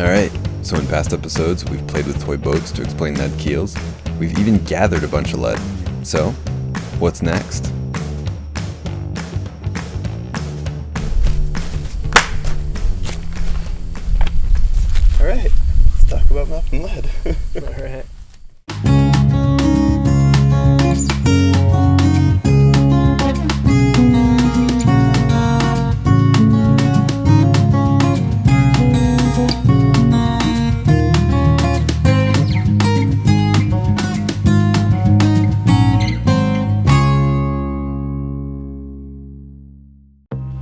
Alright, so in past episodes, we've played with toy boats to explain lead keels. We've even gathered a bunch of lead. So, what's next? Alright, let's talk about melting lead. Alright.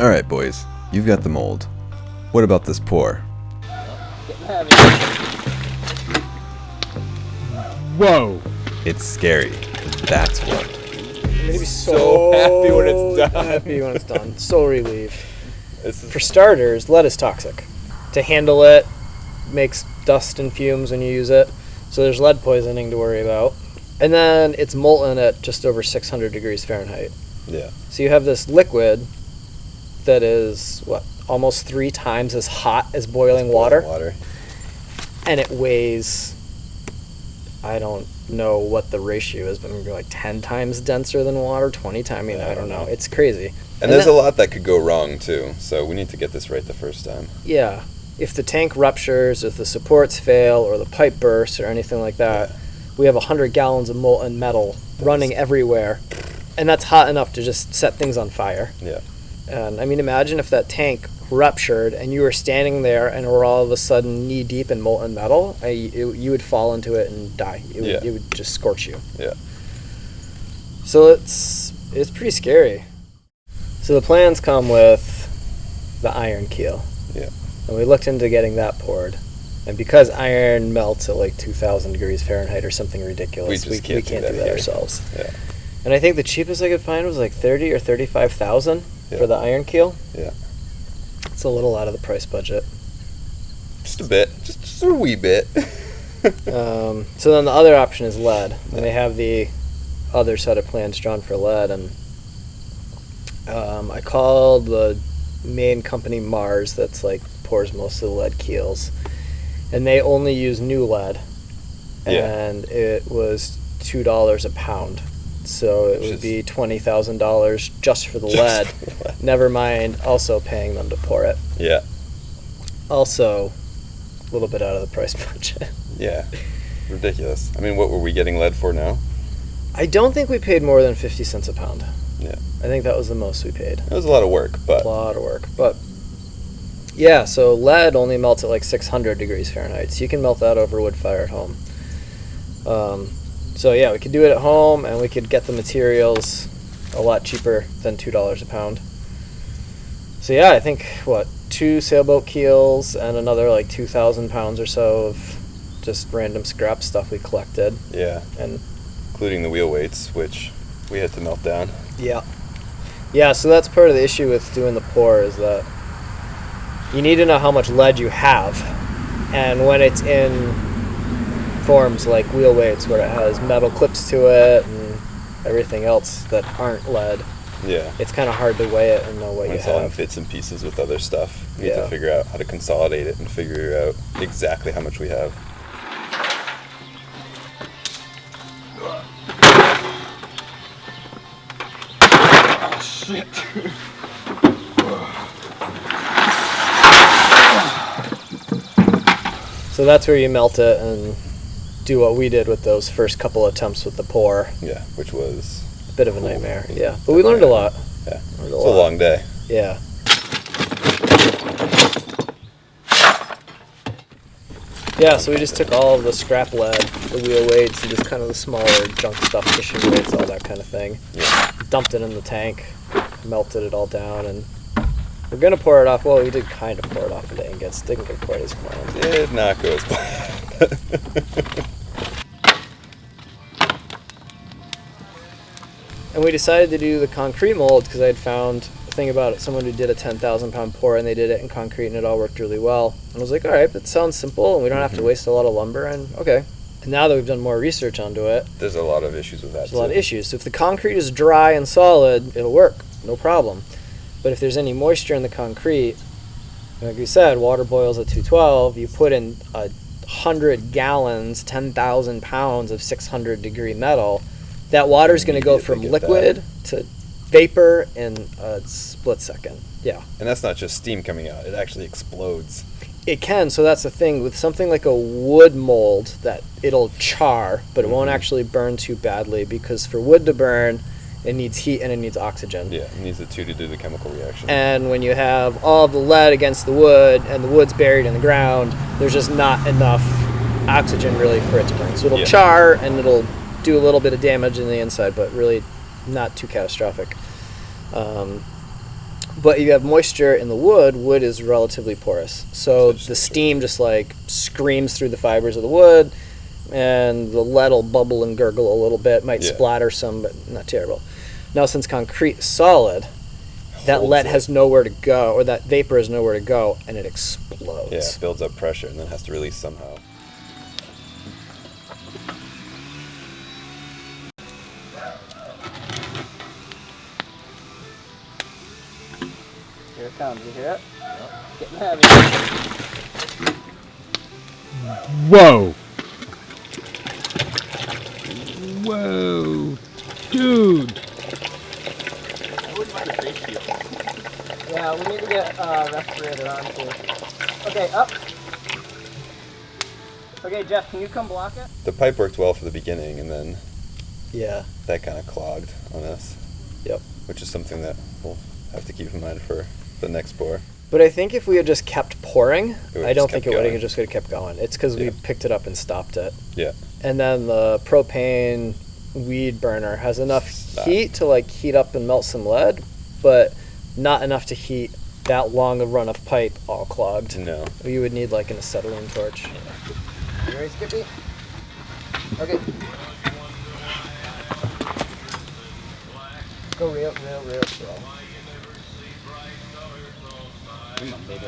Alright, boys, you've got the mold. What about this pour? Whoa! It's scary. That's what. Maybe So happy when it's done. Happy when it's done. So relieved. This is For starters, lead is toxic. To handle it makes dust and fumes when you use it, so there's lead poisoning to worry about. And then it's molten at just over 600 degrees Fahrenheit. yeah. So you have this liquid that is, almost 3 times as hot as boiling water, and it weighs, I don't know what the ratio is, but maybe like 10 times denser than water, 20 times, I don't know. It's crazy. And there's a lot that could go wrong too, so we need to get this right the first time. Yeah. If the tank ruptures, if the supports fail, or the pipe bursts, or anything like that, we have 100 gallons of molten metal running everywhere, and that's hot enough to just set things on fire. Yeah. And I mean, imagine if that tank ruptured and you were standing there and were all of a sudden knee deep in molten metal. You would fall into it and die. It would just scorch you. Yeah. So it's pretty scary. So the plans come with the iron keel. Yeah. And we looked into getting that poured. And because iron melts at like 2,000 degrees Fahrenheit or something ridiculous, we can't do that here. ourselves. Yeah. And I think the cheapest I could find was like 30 or 35,000 for the iron keel. Yeah. It's a little out of the price budget. Just a bit. Just a wee bit. So then the other option is lead. And they have the other set of plans drawn for lead. And I called the main company Mars that's like pours most of the lead keels. And they only use new lead. And it was $2 a pound. So it would be $20,000 just for the lead. Never mind also paying them to pour it. Yeah. Also, a little bit out of the price budget. Yeah. Ridiculous. I mean, what were we getting lead for now? I don't think we paid more than 50 cents a pound. Yeah. I think that was the most we paid. It was a lot of work, but... A lot of work. But, yeah, so lead only melts at like 600 degrees Fahrenheit. So you can melt that over wood fire at home. So yeah, we could do it at home, and we could get the materials a lot cheaper than $2 a pound. So yeah, I think, 2 sailboat keels and another like 2,000 pounds or so of just random scrap stuff we collected. Yeah. And including the wheel weights, which we had to melt down. yeah. Yeah, so that's part of the issue with doing the pour is that you need to know how much lead you have. And when it's in forms like wheel weights where it has metal clips to it and everything else that aren't lead, it's kind of hard to weigh it and know what when you it's all in have. bits and pieces with other stuff. We need to figure out how to consolidate it and figure out exactly how much we have. Oh, shit. So that's where you melt it and do what we did with those first couple attempts with the pour. Yeah, which was... A bit of a nightmare, yeah. But we learned a lot. Yeah, it's a long day. Yeah. Yeah, so we just took all of the scrap lead, the wheel weights, and just kind of the smaller junk stuff, fishing weights, all that kind of thing. Yeah. Dumped it in the tank, melted it all down, and we're going to pour it off. Well, we did kind of pour it off into ingots. Didn't go quite as planned. It did not go as planned. And we decided to do the concrete mold because I had found a thing about it, someone who did a 10,000 pound pour, and they did it in concrete, and it all worked really well. And I was like, all right, that sounds simple, and we don't have to waste a lot of lumber, and okay. And now that we've done more research onto it, there's a lot of issues with that. There's a lot of issues. So if the concrete is dry and solid, it'll work, no problem. But if there's any moisture in the concrete, Like you said, water boils at 212. You put in 100 gallons, 10,000 pounds of 600 degree metal. That water is going to go from liquid to vapor in a split second. Yeah. And that's not just steam coming out. It actually explodes. It can. So that's the thing. With something like a wood mold, that it'll char, but it won't actually burn too badly, because for wood to burn, it needs heat and it needs oxygen. Yeah, it needs the two to do the chemical reaction. And when you have all of the lead against the wood and the wood's buried in the ground, there's just not enough oxygen really for it to burn. So it'll char and it'll do a little bit of damage in the inside, but really not too catastrophic. But you have moisture in the wood. Wood is relatively porous, so the steam just like screams through the fibers of the wood, and the lead will bubble and gurgle a little bit, might splatter some, but not terrible. Now, since concrete is solid, that lead has nowhere to go, or that vapor has nowhere to go, and it explodes. Yeah, it builds up pressure and then has to release somehow. Here it comes, you hear it? Yep. Getting heavy. Whoa! Whoa! Dude! Yeah, we need to get respirator on too. Okay, up. Okay, Jeff, can you come block it? The pipe worked well for the beginning, and then that kind of clogged on us. Yep. Which is something that we'll have to keep in mind for the next pour. But I think if we had just kept pouring, I don't think it would have just kept going. It's because we picked it up and stopped it. Yeah. And then the propane weed burner has enough heat to like heat up and melt some lead, but not enough to heat that long a run of pipe all clogged. No. You would need like an acetylene torch. You ready, Skippy? Okay. Go real slow. Come on, baby.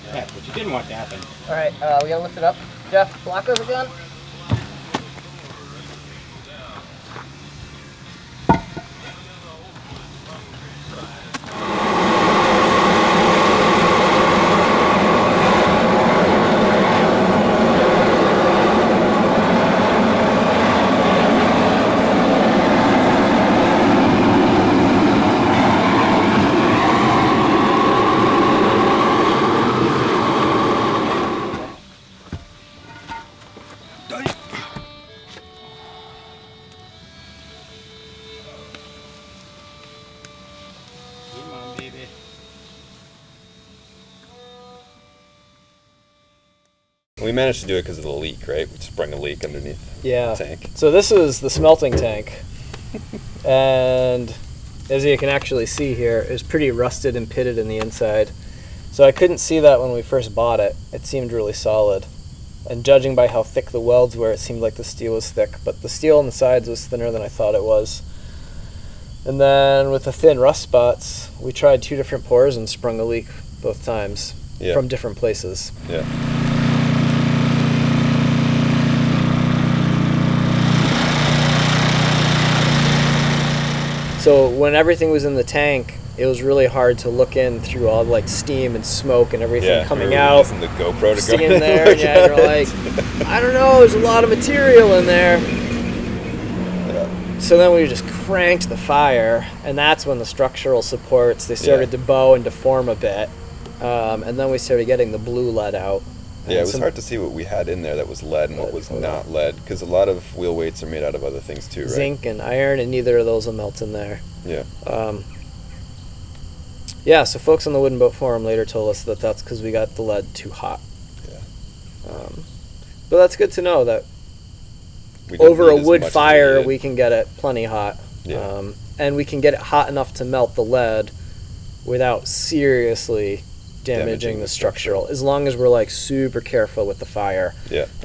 Yeah, but you didn't want to happen. All right, we gotta lift it up. Jeff, block those again. Come on, baby. We managed to do it because of the leak, right? We sprung a leak underneath the tank. So this is the smelting tank. And as you can actually see here, it's pretty rusted and pitted in the inside. So I couldn't see that when we first bought it. It seemed really solid. And judging by how thick the welds were, it seemed like the steel was thick. But the steel on the sides was thinner than I thought it was. And then with the thin rust spots, we tried 2 different pours and sprung a leak both times from different places. Yeah. So when everything was in the tank, it was really hard to look in through all like steam and smoke and everything coming out. Using the GoPro to sitting in there, and you're like, I don't know, there's a lot of material in there. So then we just cranked the fire, and that's when the structural supports, they started to bow and deform a bit. And then we started getting the blue lead out. Yeah, it was hard to see what we had in there that was lead and what was not lead, because a lot of wheel weights are made out of other things too, right? Zinc and iron, and neither of those will melt in there. Yeah. Yeah, so folks on the Wooden Boat Forum later told us that that's because we got the lead too hot. Yeah. But that's good to know that over a wood fire we can get it plenty hot. Yeah. And we can get it hot enough to melt the lead without seriously damaging the structural, as long as we're like super careful with the fire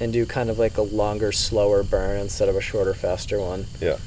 and do kind of like a longer, slower burn instead of a shorter, faster one. Yeah.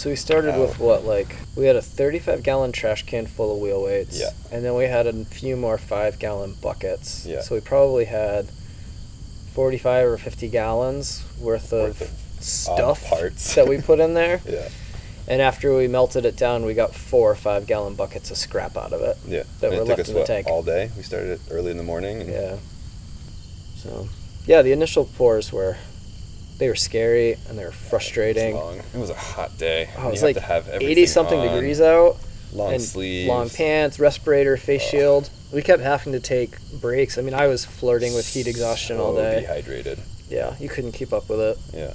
So we started with what, like, we had a 35-gallon trash can full of wheel weights. Yeah. And then we had a few more 5-gallon buckets. Yeah. So we probably had 45 or 50 gallons worth of stuff parts that we put in there. Yeah. And after we melted it down, we got 4 or 5-gallon buckets of scrap out of it. Yeah. That and were it took left us, in the tank. all day? We started it early in the morning. And Yeah. So, yeah, the initial pours they were scary and they were frustrating. It was a hot day. Oh, it was You like have to have everything 80-something on, degrees out. Long and sleeves. long pants, respirator, face shield. We kept having to take breaks. I mean, I was flirting with heat exhaustion all day. Dehydrated. Yeah, you couldn't keep up with it. Yeah.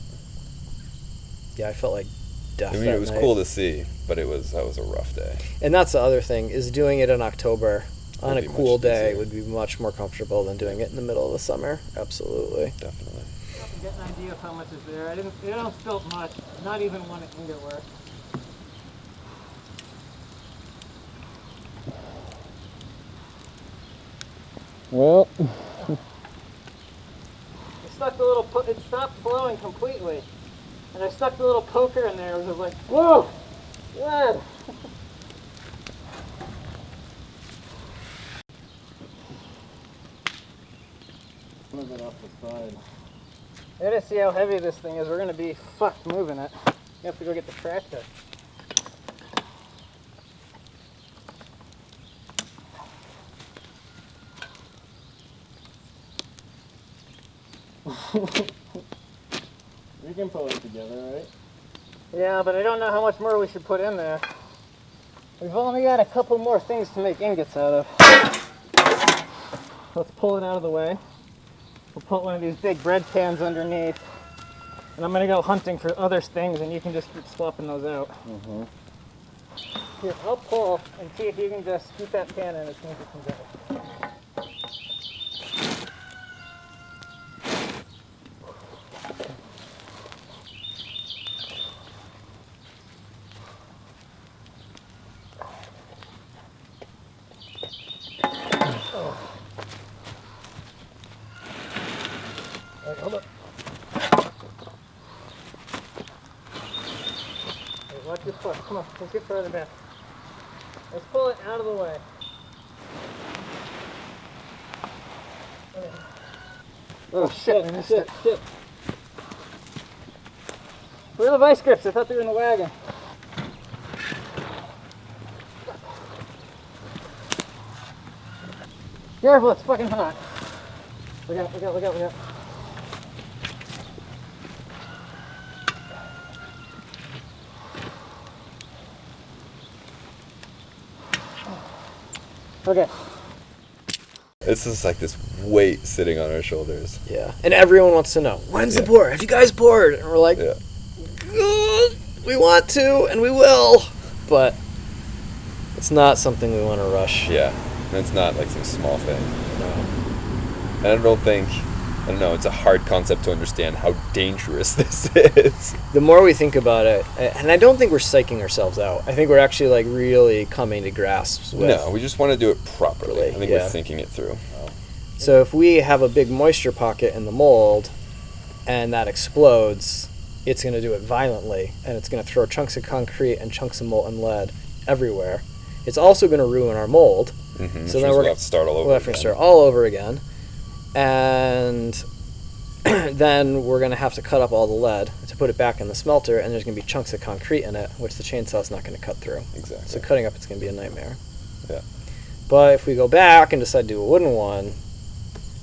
Yeah, I felt like death. I mean, that it was night. cool to see, but that was a rough day. And that's the other thing, is doing it in October on Would a be cool much day easier. would be much more comfortable than doing it in the middle of the summer. Absolutely. Definitely. Get an idea of how much is there. It don't spilt much, not even one ingot worth. Well, It stopped blowing completely. And I stuck the little poker in there. It was like, whoa, lead. Move it off the side. I gotta see how heavy this thing is. We're gonna be fucked moving it. You have to go get the tractor. we can pull it together, right? Yeah, but I don't know how much more we should put in there. We've only got a couple more things to make ingots out of. Let's pull it out of the way. We'll put one of these big bread pans underneath. And I'm gonna go hunting for other things and you can just keep swapping those out. Mm-hmm. Here, I'll pull and see if you can just scoop that pan in as soon as it comes out. Alright, hold up. Alright, watch your foot. Come on, let's get further back. Let's pull it out of the way. Okay. Oh shit, I missed it. Shit. Where are the vice grips? I thought they were in the wagon. Careful, it's fucking hot. Look out, look out, look out, look out. Okay. It's just like this weight sitting on our shoulders. Yeah. And everyone wants to know, when's the pour? Have you guys poured? And we're like, Yeah. we want to and we will. But it's not something we want to rush. Yeah. And it's not like some small thing. No. And I don't know, it's a hard concept to understand how dangerous this is. The more we think about it, and I don't think we're psyching ourselves out. I think we're actually like really coming to grasps with. No, we just want to do it properly. I think Yeah. we're thinking it through. So if we have a big moisture pocket in the mold and that explodes, it's going to do it violently and it's going to throw chunks of concrete and chunks of molten lead everywhere. It's also going to ruin our mold. Mm-hmm. So then we'll have to start all over We'll have to again. start all over again. And then we're going to have to cut up all the lead to put it back in the smelter, and there's going to be chunks of concrete in it, which the chainsaw's not going to cut through. Exactly. So cutting up it's going to be a nightmare. Yeah. But if we go back and decide to do a wooden one,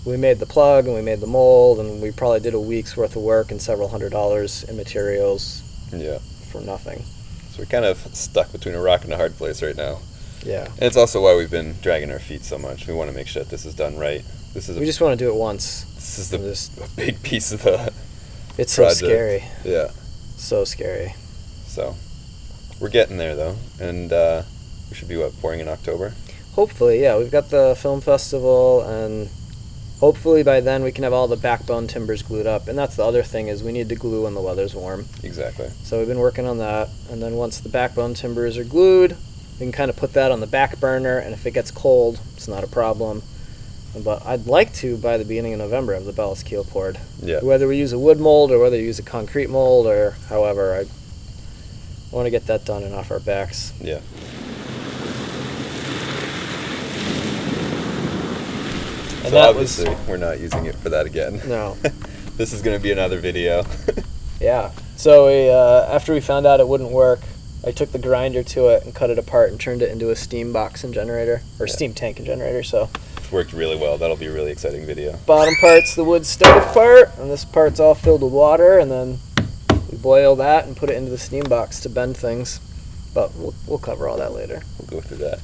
we made the plug and we made the mold, and we probably did a week's worth of work and several $100s in materials Yeah. for nothing. So we're kind of stuck between a rock and a hard place right now. Yeah. And it's also why we've been dragging our feet so much. We want to make sure that this is done right. We just want to do it once. This is and a big piece of the it's so project. scary. Yeah. So scary. So we're getting there though, and we should be pouring in October. Hopefully, yeah. We've got the film festival, and hopefully by then we can have all the backbone timbers glued up. And that's the other thing, is we need to glue when the weather's warm. Exactly. So we've been working on that, and then once the backbone timbers are glued, we can kind of put that on the back burner, and if it gets cold, it's not a problem. But I'd like to, by the beginning of November, have the ballast keel poured. Yeah. Whether we use a wood mold or whether we use a concrete mold or however, I want to get that done and off our backs. Yeah. And So that was obviously, we're not using it for that again. no. This is going to be another video. Yeah. So we, after we found out it wouldn't work, I took the grinder to it and cut it apart and turned it into a steam box and generator, or steam tank and generator. So It's worked really well. That'll be a really exciting video. bottom part's the wood stove part, and this part's all filled with water, and then we boil that and put it into the steam box to bend things. But we'll cover all that later. We'll go through that.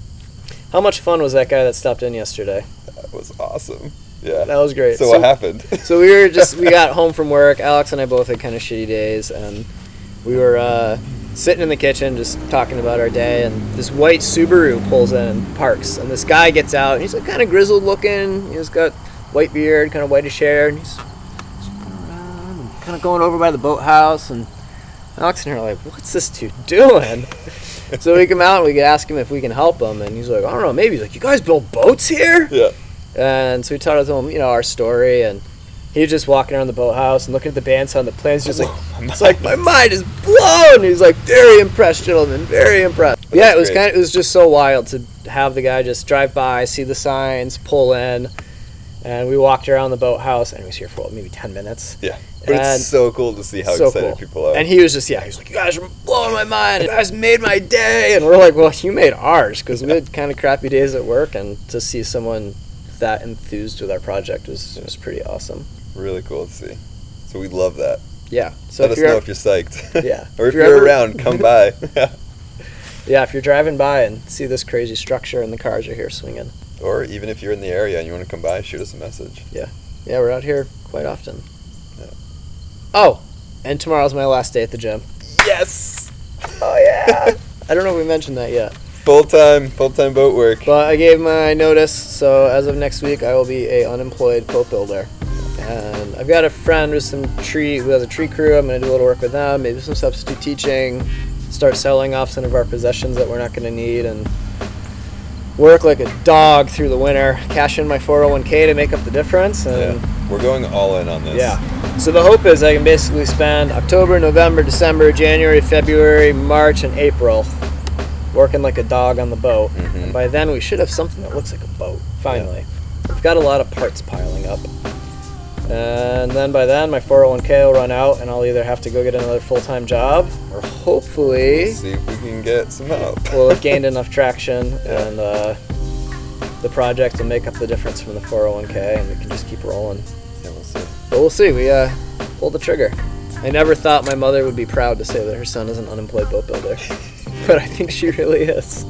How much fun was that guy that stopped in yesterday? That was awesome. Yeah. That was great. So what happened? So we got home from work. Alex and I both had kind of shitty days, and we were sitting in the kitchen just talking about our day, and this white Subaru pulls in and parks, and this guy gets out, and he's like kind of grizzled looking. He's got white beard, kind of whitish hair, and he's looking around and kind of going over by the boathouse, and Alex and I are like, what's this dude doing? So we come out and we ask him if we can help him, and he's like, I don't know, maybe. He's like, you guys build boats here? Yeah. And so we told him, our story, and he was just walking around the boathouse and looking at the bandsaw and the plans, just like, it's like, my mind is blown. He's like, very impressed, gentlemen, very impressed. Yeah, it was just so wild to have the guy just drive by, see the signs, pull in, and we walked around the boathouse, and he was here for maybe 10 minutes. Yeah. But it's so cool to see how excited people are. And he was just, he was like, you guys are blowing my mind. You guys made my day. And we're like, well, you made ours, because we had kind of crappy days at work, and to see someone that enthused with our project was pretty awesome. Really cool to see. So we love that. Yeah. So Let us know if you're psyched. Yeah. Or if you're around, come by. Yeah, if you're driving by and see this crazy structure and the cars are here swinging. Or even if you're in the area and you want to come by, shoot us a message. Yeah. Yeah, we're out here quite often. Yeah. Oh, and tomorrow's my last day at the gym. Yes! Oh, yeah. I don't know if we mentioned that yet. Full-time boat work. But I gave my notice, so as of next week, I will be a unemployed boat builder. And I've got a friend with who has a tree crew. I'm going to do a little work with them, maybe some substitute teaching, start selling off some of our possessions that we're not going to need, and work like a dog through the winter, cash in my 401k to make up the difference. And we're going all in on this. Yeah. So the hope is I can basically spend October, November, December, January, February, March, and April working like a dog on the boat. Mm-hmm. And by then we should have something that looks like a boat, finally. Yeah. We've got a lot of parts piling up. And then by then my 401k will run out, and I'll either have to go get another full-time job, or hopefully Let's see if we can get some help. we'll have gained enough traction, and the project will make up the difference from the 401k, and we can just keep rolling. Yeah, we'll see. But we'll see. We pulled the trigger. I never thought my mother would be proud to say that her son is an unemployed boat builder, but I think she really is.